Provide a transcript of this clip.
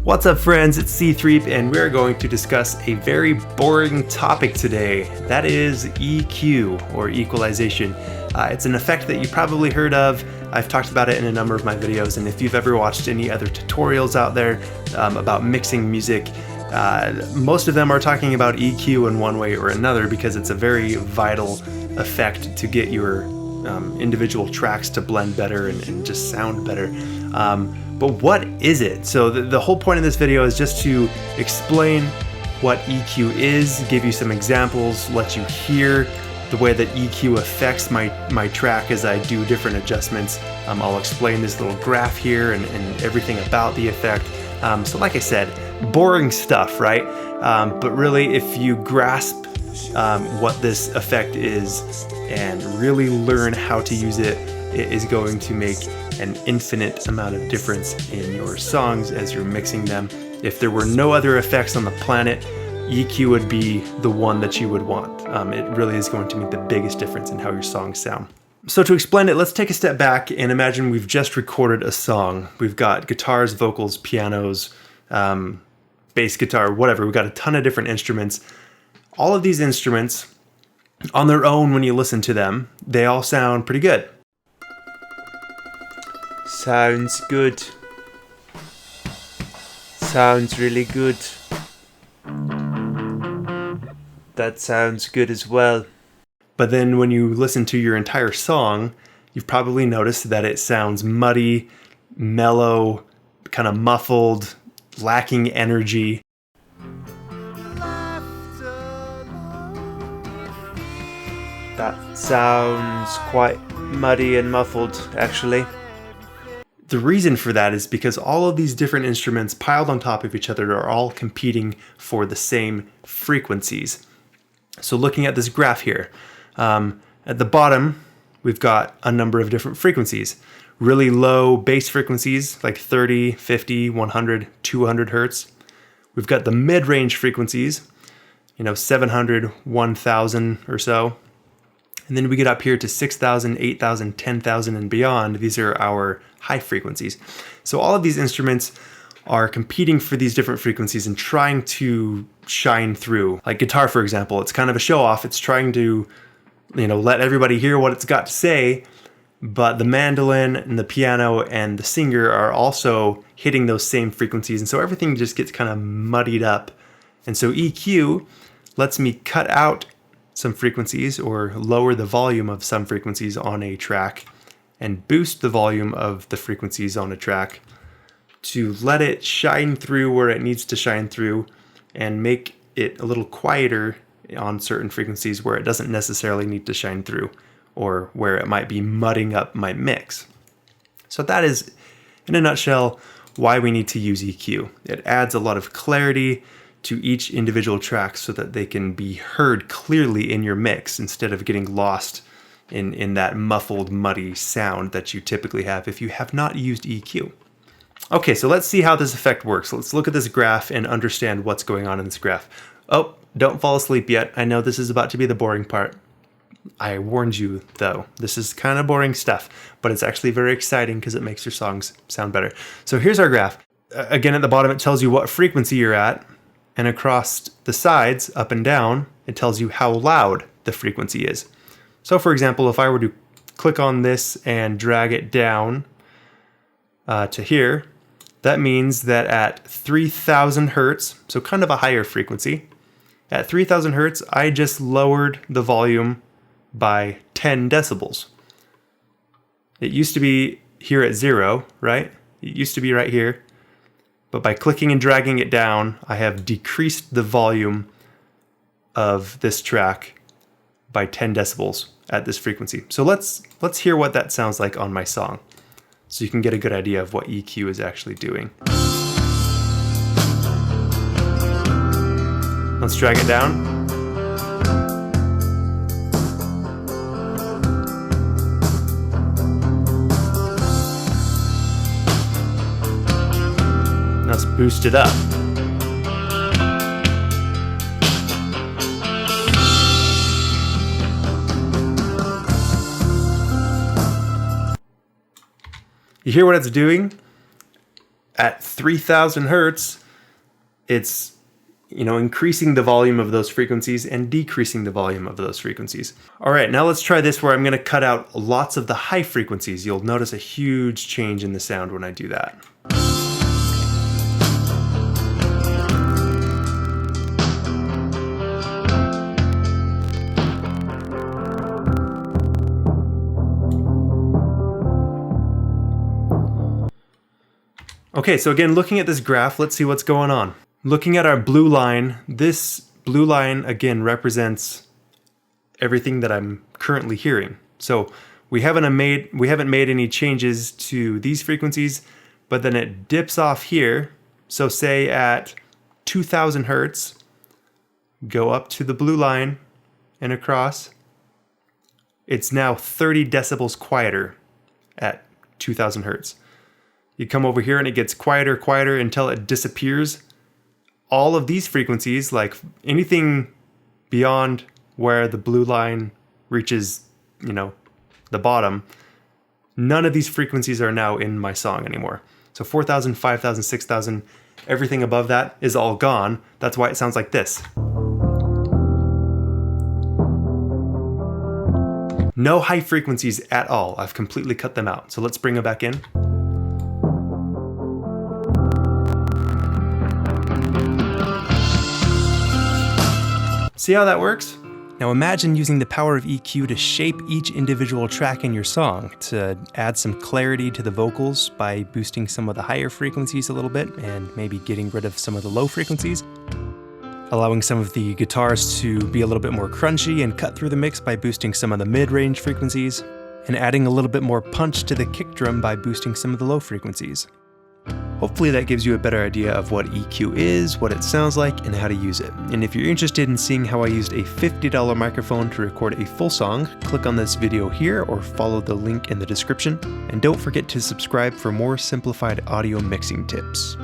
What's up, friends? It's C-Threep, and we're going to discuss a very boring topic today. That is EQ, or equalization. It's an effect that you probably heard of. I've talked about it in a number of my videos, and if you've ever watched any other tutorials out there about mixing music, most of them are talking about EQ in one way or another because it's a very vital effect to get your individual tracks to blend better and just sound better. But what is it? So the whole point of this video is just to explain what EQ is, give you some examples, let you hear the way that EQ affects my track as I do different adjustments. I'll explain this little graph here and everything about the effect. So like I said, boring stuff, right? But really, if you grasp what this effect is and really learn how to use it, it is going to make an infinite amount of difference in your songs as you're mixing them. If there were no other effects on the planet, EQ would be the one that you would want. It really is going to make the biggest difference in how your songs sound. So to explain it, let's take a step back and imagine we've just recorded a song. We've got guitars, vocals, pianos, bass guitar, whatever. We've got a ton of different instruments. All of these instruments, on their own, when you listen to them, they all sound pretty good. Sounds good. Sounds really good. That sounds good as well. But then when you listen to your entire song, you've probably noticed that it sounds muddy, mellow, kind of muffled, lacking energy. That sounds quite muddy and muffled, actually. The reason for that is because all of these different instruments piled on top of each other are all competing for the same frequencies. So looking at this graph here, at the bottom, we've got a number of different frequencies. Really low bass frequencies like 30, 50, 100, 200 hertz. We've got the mid-range frequencies, 700, 1000 or so. And then we get up here to 6,000, 8,000, 10,000 and beyond. These are our high frequencies. So all of these instruments are competing for these different frequencies and trying to shine through. Like guitar, for example, it's kind of a show off. It's trying to, let everybody hear what it's got to say, but the mandolin and the piano and the singer are also hitting those same frequencies. And so everything just gets kind of muddied up. And so EQ lets me cut out some frequencies or lower the volume of some frequencies on a track and boost the volume of the frequencies on a track to let it shine through where it needs to shine through and make it a little quieter on certain frequencies where it doesn't necessarily need to shine through or where it might be mudding up my mix. So that is, in a nutshell, why we need to use EQ. It adds a lot of clarity to each individual track so that they can be heard clearly in your mix instead of getting lost in that muffled, muddy sound that you typically have if you have not used EQ. Okay, so let's see how this effect works. Let's look at this graph and understand what's going on in this graph. Oh, don't fall asleep yet. I know this is about to be the boring part. I warned you, though. This is kind of boring stuff, but it's actually very exciting because it makes your songs sound better. So here's our graph. Again, at the bottom, it tells you what frequency you're at. And across the sides, up and down, it tells you how loud the frequency is. So for example, if I were to click on this and drag it down to here, that means that at 3000 hertz, so kind of a higher frequency, at 3000 hertz, I just lowered the volume by 10 decibels. It used to be here at 0, right? It used to be right here. But by clicking and dragging it down, I have decreased the volume of this track by 10 decibels at this frequency. So let's hear what that sounds like on my song, so you can get a good idea of what EQ is actually doing. Let's drag it down. Let's boost it up. You hear what it's doing? at 3000 hertz, it's, increasing the volume of those frequencies and decreasing the volume of those frequencies. All right, now let's try this where I'm going to cut out lots of the high frequencies. You'll notice a huge change in the sound when I do that. Okay, so again, looking at this graph, let's see what's going on. Looking at our blue line, this blue line again represents everything that I'm currently hearing. So we haven't made any changes to these frequencies, but then it dips off here. So say at 2000 hertz, go up to the blue line and across. It's now 30 decibels quieter at 2000 hertz. You come over here and it gets quieter until it disappears. All of these frequencies, like anything beyond where the blue line reaches, the bottom, none of these frequencies are now in my song anymore. So 4000, 5000, 6000, everything above that is all gone. That's why it sounds like this. No high frequencies at all. I've completely cut them out. So let's bring them back in. See how that works? Now imagine using the power of EQ to shape each individual track in your song, to add some clarity to the vocals by boosting some of the higher frequencies a little bit and maybe getting rid of some of the low frequencies, allowing some of the guitars to be a little bit more crunchy and cut through the mix by boosting some of the mid-range frequencies, and adding a little bit more punch to the kick drum by boosting some of the low frequencies. Hopefully that gives you a better idea of what EQ is, what it sounds like, and how to use it. And if you're interested in seeing how I used a $50 microphone to record a full song, click on this video here or follow the link in the description. And don't forget to subscribe for more simplified audio mixing tips.